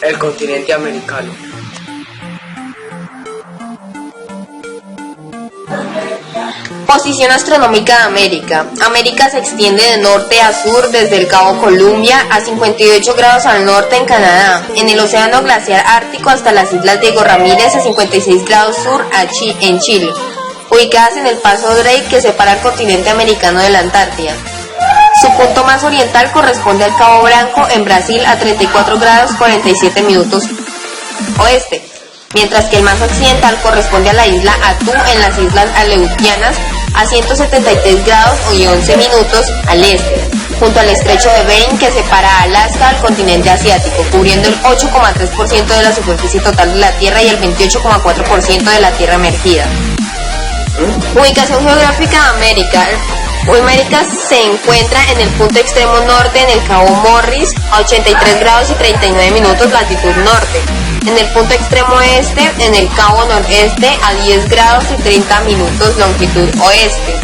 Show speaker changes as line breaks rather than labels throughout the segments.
El continente americano.
Posición astronómica de América. América se extiende de norte a sur desde el Cabo Columbia a 58 grados al norte en Canadá, en el océano glaciar ártico hasta las islas Diego Ramírez a 56 grados sur en Chile, ubicadas en el paso Drake que separa el continente americano de la Antártida. Su punto más oriental corresponde al Cabo Branco en Brasil a 34 grados 47 minutos oeste, mientras que el más occidental corresponde a la isla Atú en las Islas Aleutianas a 173 grados y 11 minutos al este, junto al estrecho de Bering que separa a Alaska del continente asiático, cubriendo el 8,3% de la superficie total de la Tierra y el 28,4% de la Tierra emergida. Ubicación geográfica de América. América se encuentra en el punto extremo norte en el Cabo Morris a 83 grados y 39 minutos latitud norte, en el punto extremo este en el Cabo Noreste a 10 grados y 30 minutos longitud oeste,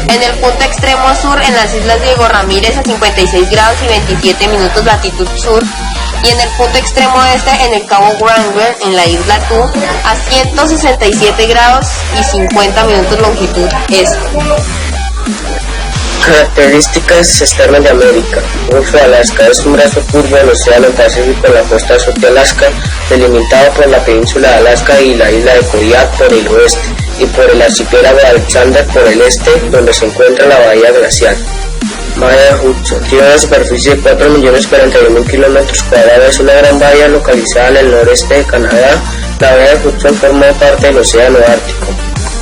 en el punto extremo sur en las Islas Diego Ramírez a 56 grados y 27 minutos latitud sur, y en el punto extremo este en el Cabo Wrangler en la isla Tú a 167 grados y 50 minutos longitud este.
Características externas de América. Golfo de Alaska es un brazo curvo del Océano Pacífico en la costa sur de Alaska, delimitado por la península de Alaska y la isla de Kodiak por el oeste, y por el archipiélago de Alexander por el este, donde se encuentra la bahía glacial. Bahía de Hudson tiene una superficie de 4.041.000 km², es una gran bahía localizada en el noreste de Canadá. La bahía de Hudson forma parte del Océano Ártico.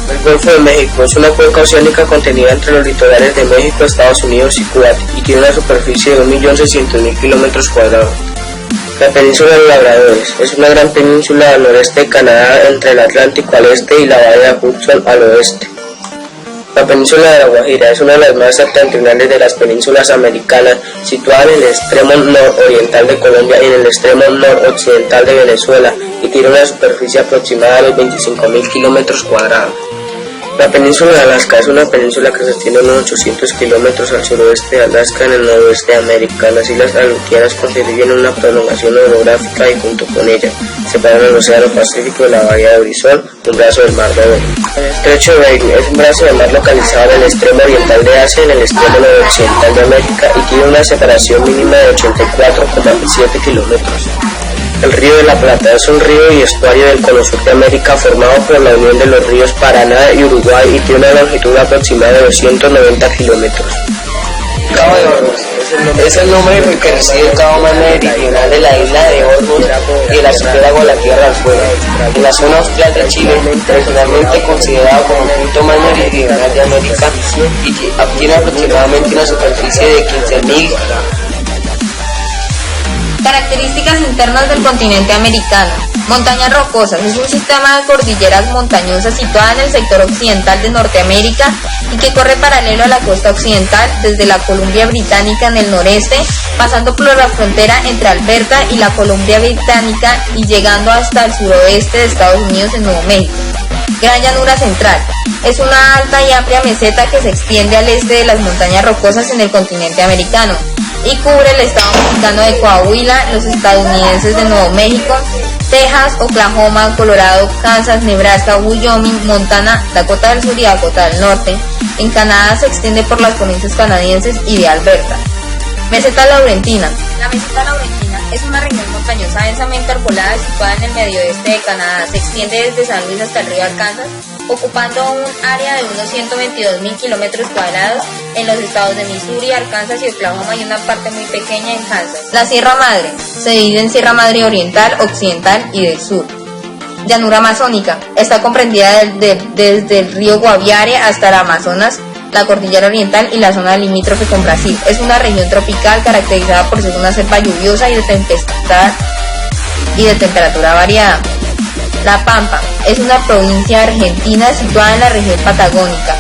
El Golfo de México es una cuenca oceánica contenida entre los litorales de México, Estados Unidos y Cuba y tiene una superficie de 1.600.000 km². La península de Labradores es una gran península al noreste de Canadá entre el Atlántico al este y la bahía de Hudson al oeste. La península de La Guajira es una de las más septentrionales de las penínsulas americanas, situada en el extremo nororiental de Colombia y en el extremo noroccidental de Venezuela, y tiene una superficie aproximada de 25.000 km². La península de Alaska es una península que se extiende unos 800 kilómetros al suroeste de Alaska en el noroeste de América. Las Islas Aleutianas constituyen una prolongación orográfica y junto con ella separan el Océano Pacífico de la bahía de Brisson, un brazo del mar de Bering. El estrecho de Bering es un brazo de mar localizado en el extremo oriental de Asia y en el extremo noroccidental de América y tiene una separación mínima de 84,7 kilómetros. El Río de la Plata es un río y estuario del cono sur de América formado por la unión de los ríos Paraná y Uruguay y tiene una longitud aproximada de 290 kilómetros.
Cabo de Hornos es el nombre que recibe el cabo más meridional de la isla de Hornos y el archipiélago de la Tierra del Fuego, en la zona austral de Chile, tradicionalmente considerado como el punto más meridional de América, y tiene aproximadamente una superficie de 15.000.
Características internas del continente americano. Montañas rocosas. Es un sistema de cordilleras montañosas situada en el sector occidental de Norteamérica y que corre paralelo a la costa occidental desde la Columbia Británica en el noreste, pasando por la frontera entre Alberta y la Columbia Británica y llegando hasta el suroeste de Estados Unidos en Nuevo México. Gran llanura central. Es una alta y amplia meseta que se extiende al este de las montañas rocosas en el continente americano y cubre el estado mexicano de Coahuila, los estadounidenses de Nuevo México, Texas, Oklahoma, Colorado, Kansas, Nebraska, Wyoming, Montana, Dakota del Sur y Dakota del Norte. En Canadá se extiende por las provincias canadienses y de Alberta. Meseta Laurentina. La meseta Laurentina es una región montañosa densamente arbolada situada en el medio oeste de Canadá. Se extiende desde San Luis hasta el río Arkansas, ocupando un área de unos 122.000 km² en los estados de Missouri, Arkansas y Oklahoma y una parte muy pequeña en Kansas. La Sierra Madre se divide en Sierra Madre Oriental, Occidental y del Sur. Llanura Amazónica está comprendida desde el río Guaviare hasta el Amazonas, la Cordillera Oriental y la zona limítrofe con Brasil. Es una región tropical caracterizada por ser una selva lluviosa y de tempestad y de temperatura variada. La Pampa es una provincia argentina situada en la región patagónica.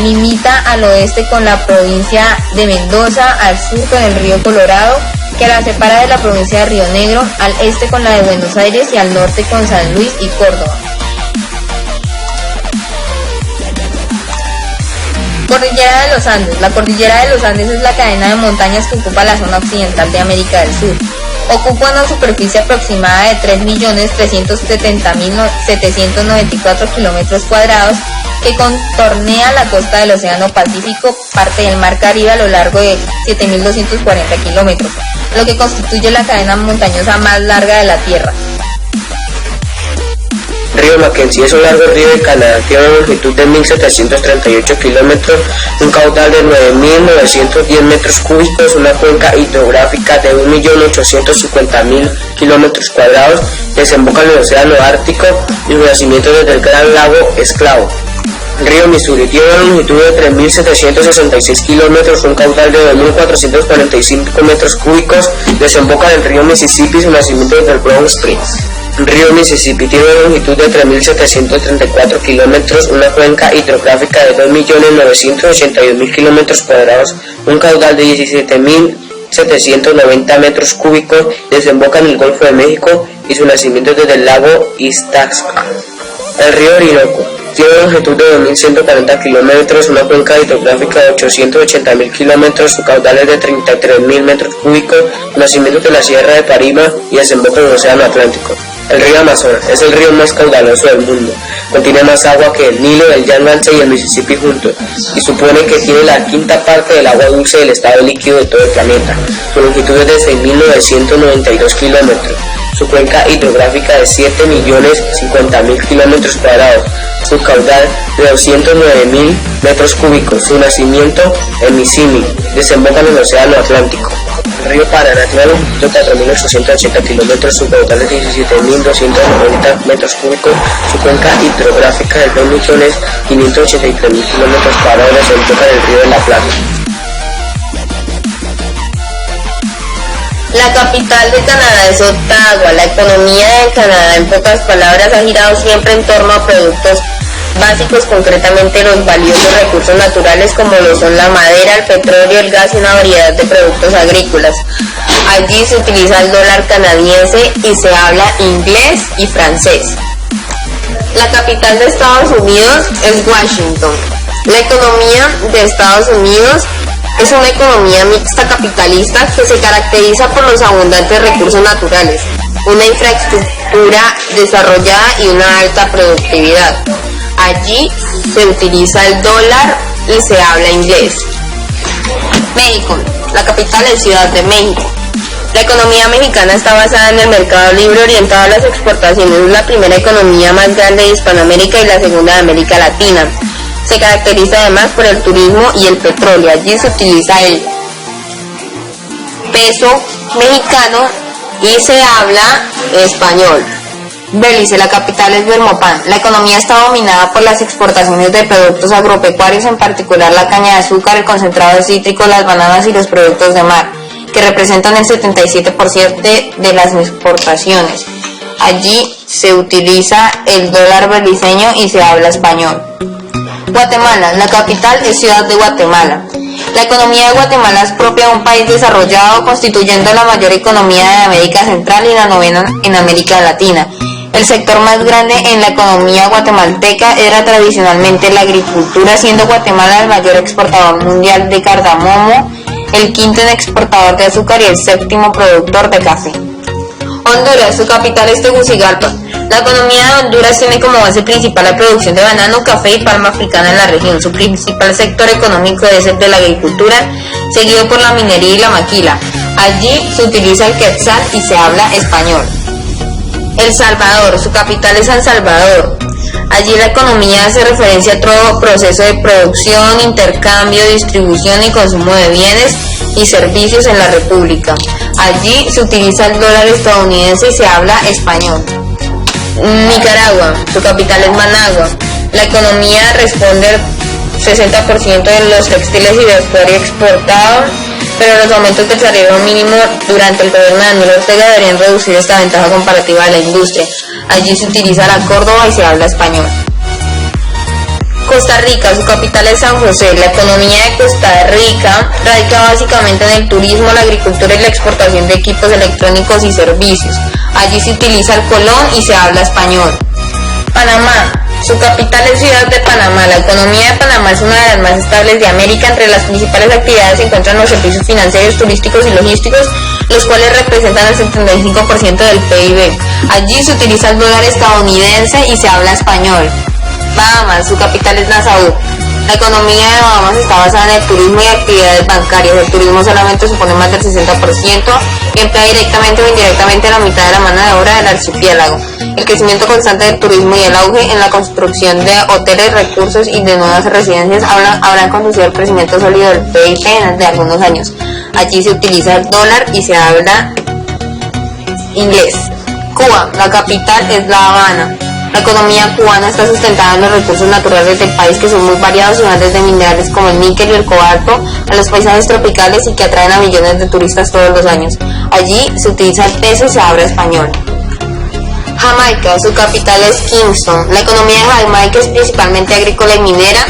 Limita al oeste con la provincia de Mendoza, al sur con el río Colorado, que la separa de la provincia de Río Negro, al este con la de Buenos Aires y al norte con San Luis y Córdoba. Cordillera de los Andes. La Cordillera de los Andes es la cadena de montañas que ocupa la zona occidental de América del Sur. Ocupa una superficie aproximada de 3.370.794 kilómetros cuadrados que contornea la costa del Océano Pacífico, parte del Mar Caribe a lo largo de 7.240 kilómetros, lo que constituye la cadena montañosa más larga de la Tierra.
Río Mackenzie es un largo río de Canadá, tiene una longitud de 1.738 kilómetros, un caudal de 9.910 metros cúbicos, una cuenca hidrográfica de 1.850.000 kilómetros cuadrados, desemboca en el Océano Ártico y su nacimiento desde el Gran Lago Esclavo. Río Missouri tiene una longitud de 3.766 kilómetros, un caudal de 2.445 metros cúbicos, desemboca en el río Mississippi y su nacimiento desde el Bronx Springs. Río Mississippi tiene una longitud de 3.734 kilómetros, una cuenca hidrográfica de 2.982.000 kilómetros cuadrados, un caudal de 17.790 metros cúbicos, desemboca en el Golfo de México y su nacimiento desde el lago Itasca. El río Orinoco tiene una longitud de 2.140 kilómetros, una cuenca hidrográfica de 880.000 kilómetros, su caudal es de 33.000 metros cúbicos, nacimiento de la Sierra de Parima y desemboca en el Océano Atlántico. El río Amazonas es el río más caudaloso del mundo, contiene más agua que el Nilo, el Yangtze y el Mississippi juntos, y supone que tiene la quinta parte del agua dulce del estado líquido de todo el planeta. Su longitud es de 6.992 kilómetros, su cuenca hidrográfica de 7.050.000 kilómetros cuadrados, su caudal de 209.000 metros cúbicos, su nacimiento en Misisipi, desemboca en el Océano Atlántico. El río Paraná tiene una longitud de 4.880 kilómetros, su caudal es de 17.290 metros cúbicos, su cuenca hidrográfica de 2.583.000 kilómetros cuadrados, desemboca en el río de la Plata.
La capital de Canadá es Ottawa. La economía de Canadá, en pocas palabras, ha girado siempre en torno a productos básicos, concretamente los valiosos recursos naturales como lo son la madera, el petróleo, el gas y una variedad de productos agrícolas. Allí se utiliza el dólar canadiense y se habla inglés y francés. La capital de Estados Unidos es Washington. La economía de Estados Unidos es una economía mixta capitalista que se caracteriza por los abundantes recursos naturales, una infraestructura desarrollada y una alta productividad. Allí se utiliza el dólar y se habla inglés. México. La capital es Ciudad de México. La economía mexicana está basada en el mercado libre orientado a las exportaciones. Es la primera economía más grande de Hispanoamérica y la segunda de América Latina. Se caracteriza además por el turismo y el petróleo. Allí se utiliza el peso mexicano y se habla español. Belice, la capital es Belmopán. La economía está dominada por las exportaciones de productos agropecuarios, en particular la caña de azúcar, el concentrado de cítrico, las bananas y los productos de mar, que representan el 77% de las exportaciones. Allí se utiliza el dólar beliceño y se habla español. Guatemala, la capital es Ciudad de Guatemala. La economía de Guatemala es propia de un país desarrollado, constituyendo la mayor economía de América Central y la novena en América Latina. El sector más grande en la economía guatemalteca era tradicionalmente la agricultura, siendo Guatemala el mayor exportador mundial de cardamomo, el quinto en exportador de azúcar y el séptimo productor de café. Honduras, su capital es Tegucigalpa. La economía de Honduras tiene como base principal la producción de banano, café y palma africana en la región. Su principal sector económico es el de la agricultura, seguido por la minería y la maquila. Allí se utiliza el quetzal y se habla español. El Salvador, su capital es San Salvador. Allí la economía hace referencia a todo proceso de producción, intercambio, distribución y consumo de bienes y servicios en la República. Allí se utiliza el dólar estadounidense y se habla español. Nicaragua, su capital es Managua. La economía responde al 60% de los textiles y vestuario exportado, pero los aumentos del salario mínimo durante el gobierno de Daniel Ortega deberían reducir esta ventaja comparativa de la industria. Allí se utiliza la Córdoba y se habla español. Costa Rica, su capital es San José. La economía de Costa Rica radica básicamente en el turismo, la agricultura y la exportación de equipos electrónicos y servicios. Allí se utiliza el colón y se habla español. Panamá, Su capital es Ciudad de Panamá. La economía de Panamá es una de las más estables de América. Entre las principales actividades se encuentran los servicios financieros, turísticos y logísticos, los cuales representan el 75% del PIB. Allí se utiliza el dólar estadounidense y se habla español. Bahamas, su capital es Nassau. La economía de Bahamas está basada en el turismo y actividades bancarias. El turismo solamente supone más del 60% y emplea directamente o indirectamente la mitad de la mano de obra del archipiélago. El crecimiento constante del turismo y el auge en la construcción de hoteles, recursos y de nuevas residencias habrán conducido al crecimiento sólido del PIB de algunos años. Allí se utiliza el dólar y se habla inglés. Cuba, la capital es La Habana. La economía cubana está sustentada en los recursos naturales del país, que son muy variados y van desde minerales como el níquel y el cobalto a los paisajes tropicales y que atraen a millones de turistas todos los años. Allí se utiliza el peso y se habla español. Jamaica, su capital es Kingston. La economía de Jamaica es principalmente agrícola y minera.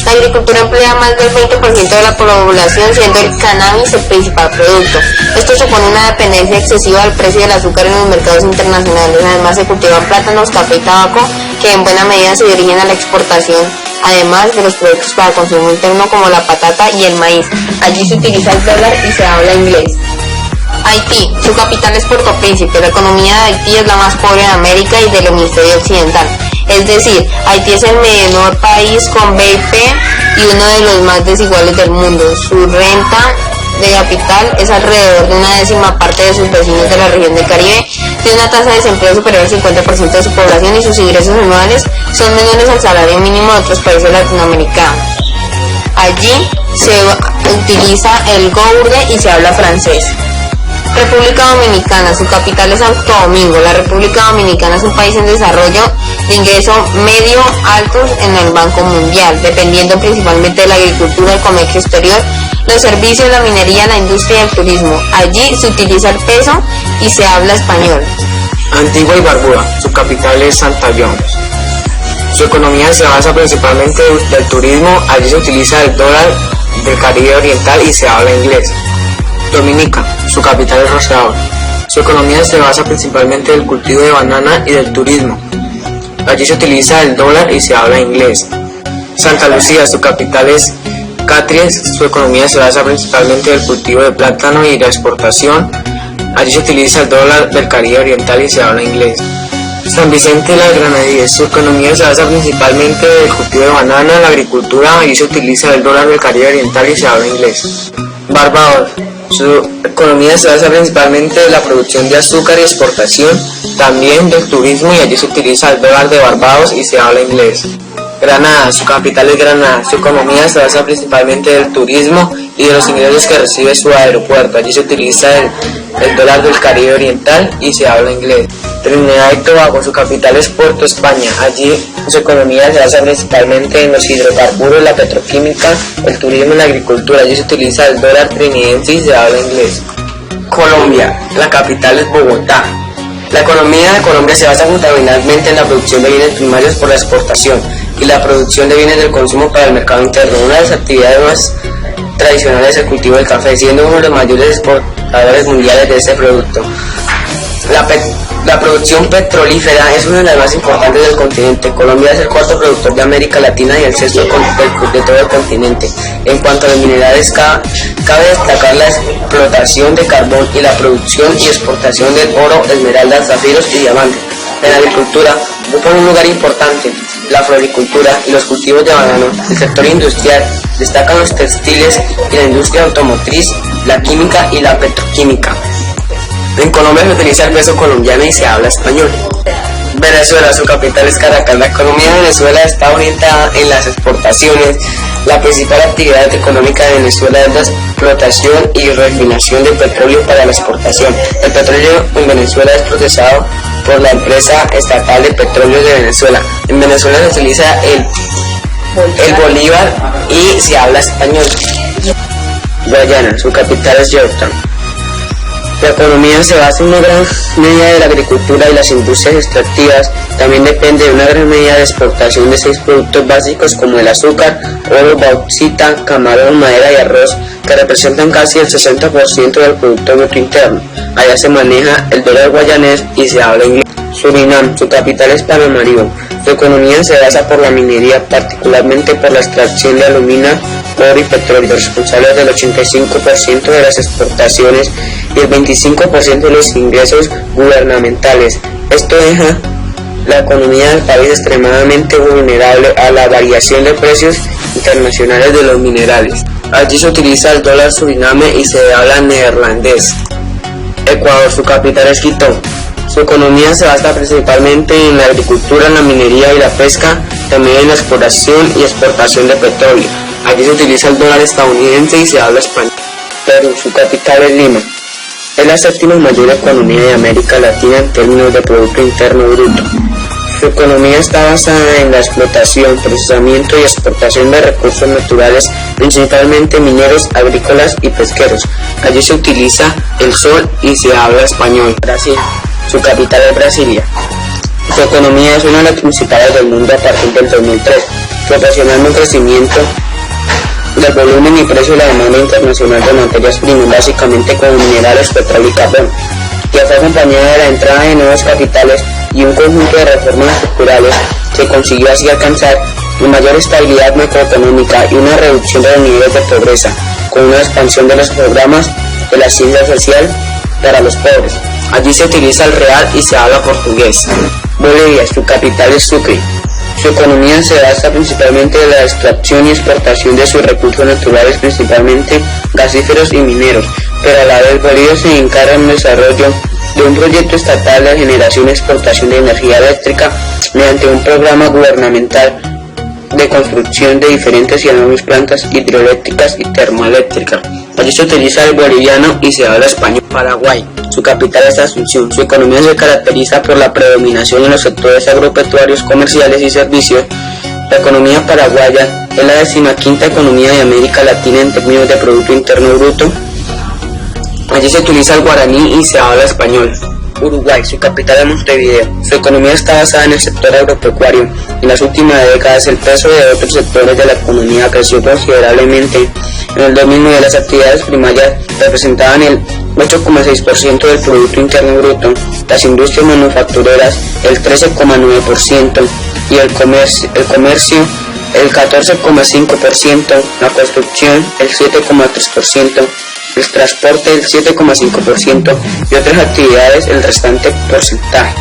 La agricultura emplea más del 20% de la población, siendo el cannabis el principal producto. Esto supone una dependencia excesiva del precio del azúcar en los mercados internacionales. Además se cultivan plátanos, café y tabaco, que en buena medida se dirigen a la exportación, además de los productos para consumo interno como la patata y el maíz. Allí se utiliza el dólar y se habla inglés. Haití, su capital es Puerto Príncipe. La economía de Haití es la más pobre de América y del hemisferio occidental. Es decir, Haití es el menor país con BIP y uno de los más desiguales del mundo. Su renta de capital es alrededor de una décima parte de sus vecinos de la región del Caribe, tiene una tasa de desempleo superior al 50% de su población y sus ingresos anuales son menores al salario mínimo de otros países latinoamericanos. Allí se utiliza el gourde y se habla francés. República Dominicana, su capital es Santo Domingo. La República Dominicana es un país en desarrollo de ingreso medio altos en el Banco Mundial, dependiendo principalmente de la agricultura, el comercio exterior, los servicios, la minería, la industria y el turismo. Allí se utiliza el peso y se habla español.
Antigua y Barbuda, su capital es Santa Jones. Su economía se basa principalmente del turismo. Allí se utiliza el dólar del Caribe Oriental y se habla inglés. Dominica, su capital es Rosario. Su economía se basa principalmente del cultivo de banana y del turismo. Allí se utiliza el dólar y se habla inglés. Santa Lucía, su capital es Catriés. Su economía se basa principalmente del cultivo de plátano y la exportación. Allí se utiliza el dólar del Caribe Oriental y se habla inglés. San Vicente de las Granadillas, su economía se basa principalmente del cultivo de banana, la agricultura. Allí se utiliza el dólar del Caribe Oriental y se habla inglés. Barbados, su economía se basa principalmente de la producción de azúcar y exportación, también del turismo, y allí se utiliza el dólar de Barbados y se habla inglés. Granada, su capital es Granada. Su economía se basa principalmente del turismo y de los ingresos que recibe su aeropuerto. Allí se utiliza el dólar del Caribe Oriental y se habla inglés. Trinidad y Tobago, su capital es Puerto España. Allí su economía se basa principalmente en los hidrocarburos, la petroquímica, el turismo y la agricultura. Allí se utiliza el dólar trinidense y se habla inglés. Colombia, la capital es Bogotá. La economía de Colombia se basa fundamentalmente en la producción de bienes primarios por la exportación y la producción de bienes del consumo para el mercado interno. Una de las actividades más tradicionales es el cultivo del café, siendo uno de los mayores exportadores mundiales de este producto. La producción petrolífera es una de las más importantes del continente. Colombia es el cuarto productor de América Latina y el sexto de todo el continente. En cuanto a los minerales, cabe destacar la explotación de carbón y la producción y exportación del oro, esmeraldas, zafiros y diamantes. En la agricultura ocupan un lugar importante la floricultura y los cultivos de banano. El sector industrial destacan los textiles y la industria automotriz, la química y la petroquímica. En Colombia se utiliza el peso colombiano y se habla español. Venezuela, su capital es Caracas. La economía de Venezuela está orientada en las exportaciones. La principal actividad económica de Venezuela es la explotación y refinación de petróleo para la exportación. El petróleo en Venezuela es procesado por la empresa estatal de petróleos de Venezuela. En Venezuela se utiliza el bolívar y se habla español. Guayana, su capital es Georgetown. La economía se basa en una gran medida de la agricultura y las industrias extractivas. También depende de una gran medida de exportación de 6 productos básicos como el azúcar, oro, bauxita, camarón, madera y arroz, que representan casi el 60% del Producto Bruto Interno. Allá se maneja el dólar guayanés y se habla inglés. Surinam, su capital es Paramaribo. Su economía se basa por la minería, particularmente por la extracción de alumina, oro y petróleo, responsables del 85% de las exportaciones y el 25% de los ingresos gubernamentales. Esto deja la economía del país extremadamente vulnerable a la variación de precios internacionales de los minerales. Allí se utiliza el dólar Suriname y se habla neerlandés. Ecuador, su capital es Quito. Su economía se basa principalmente en la agricultura, la minería y la pesca, también en la exploración y exportación de petróleo. Allí se utiliza el dólar estadounidense y se habla español. Perú, su capital es Lima. Es la séptima mayor economía de América Latina en términos de Producto Interno Bruto. Su economía está basada en la explotación, procesamiento y exportación de recursos naturales, principalmente mineros, agrícolas y pesqueros. Allí se utiliza el sol y se habla español. Brasil, su capital es Brasilia. Su economía es una de las principales del mundo a partir del 2003, proporcionando un crecimiento del volumen y precio de la demanda internacional de materias primas, básicamente como minerales, petróleo y carbón, que fue acompañada de la entrada de nuevos capitales y un conjunto de reformas estructurales que consiguió así alcanzar una mayor estabilidad macroeconómica y una reducción de los niveles de pobreza, con una expansión de los programas de la ciencia social para los pobres. Allí se utiliza el real y se habla portugués. Bolivia, su capital es Sucre. Su economía se basa principalmente en la extracción y exportación de sus recursos naturales, principalmente gasíferos y mineros, pero a la vez Bolivia se encarga en el desarrollo de un proyecto estatal de generación y exportación de energía eléctrica mediante un programa gubernamental de construcción de diferentes y enormes plantas hidroeléctricas y termoeléctricas. Allí se utiliza el boliviano y se habla español. Paraguay, su capital es Asunción. Su economía se caracteriza por la predominación en los sectores agropecuarios, comerciales y servicios. La economía paraguaya es la 15ª economía de América Latina en términos de Producto Interno Bruto. Allí se utiliza el guaraní y se habla español. Uruguay, su capital es Montevideo. Su economía está basada en el sector agropecuario. En las últimas décadas el peso de otros sectores de la economía creció considerablemente. En el 2009 las actividades primarias representaban el 8,6% del Producto Interno Bruto, las industrias manufactureras el 13,9% y el comercio el 14,5%, la construcción el 7,3%, el transporte el 7,5% y otras actividades el restante porcentaje.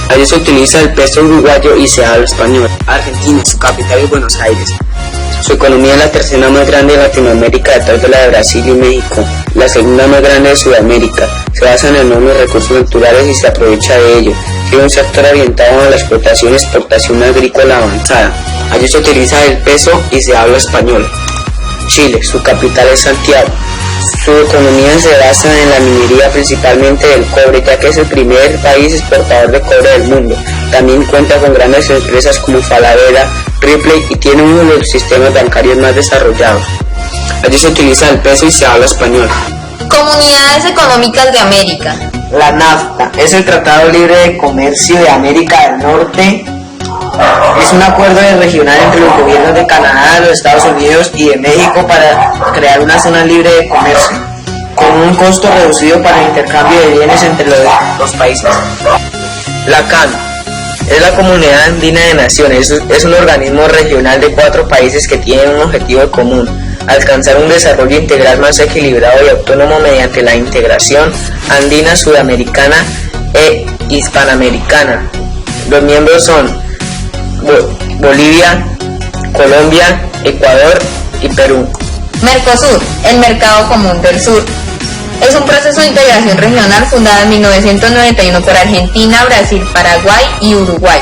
Allí se utiliza el peso uruguayo y se habla español. Argentina, su capital es Buenos Aires. Su economía es la tercera más grande de Latinoamérica detrás de la de Brasil y México, la segunda más grande de Sudamérica. Se basa en enormes recursos naturales y se aprovecha de ellos. Tiene un sector orientado a la explotación y exportación agrícola avanzada. Allí se utiliza el peso y se habla español. Chile, su capital es Santiago. Su economía se basa en la minería, principalmente del cobre, ya que es el primer país exportador de cobre del mundo. También cuenta con grandes empresas como Falabella, Ripley y tiene uno de los sistemas bancarios más desarrollados. Allí se utiliza el peso y se habla español.
Comunidades Económicas de América.
La NAFTA es el Tratado Libre de Comercio de América del Norte. Es un acuerdo regional entre los gobiernos de Canadá, los Estados Unidos y de México para crear una zona libre de comercio, con un costo reducido para el intercambio de bienes entre los países. La CAN es la Comunidad Andina de Naciones, es un organismo regional de 4 países que tienen un objetivo común: alcanzar un desarrollo integral más equilibrado y autónomo mediante la integración andina, sudamericana e hispanoamericana. Los miembros son Bolivia, Colombia, Ecuador y Perú.
Mercosur, el Mercado Común del Sur. Es un proceso de integración regional fundado en 1991 por Argentina, Brasil, Paraguay y Uruguay.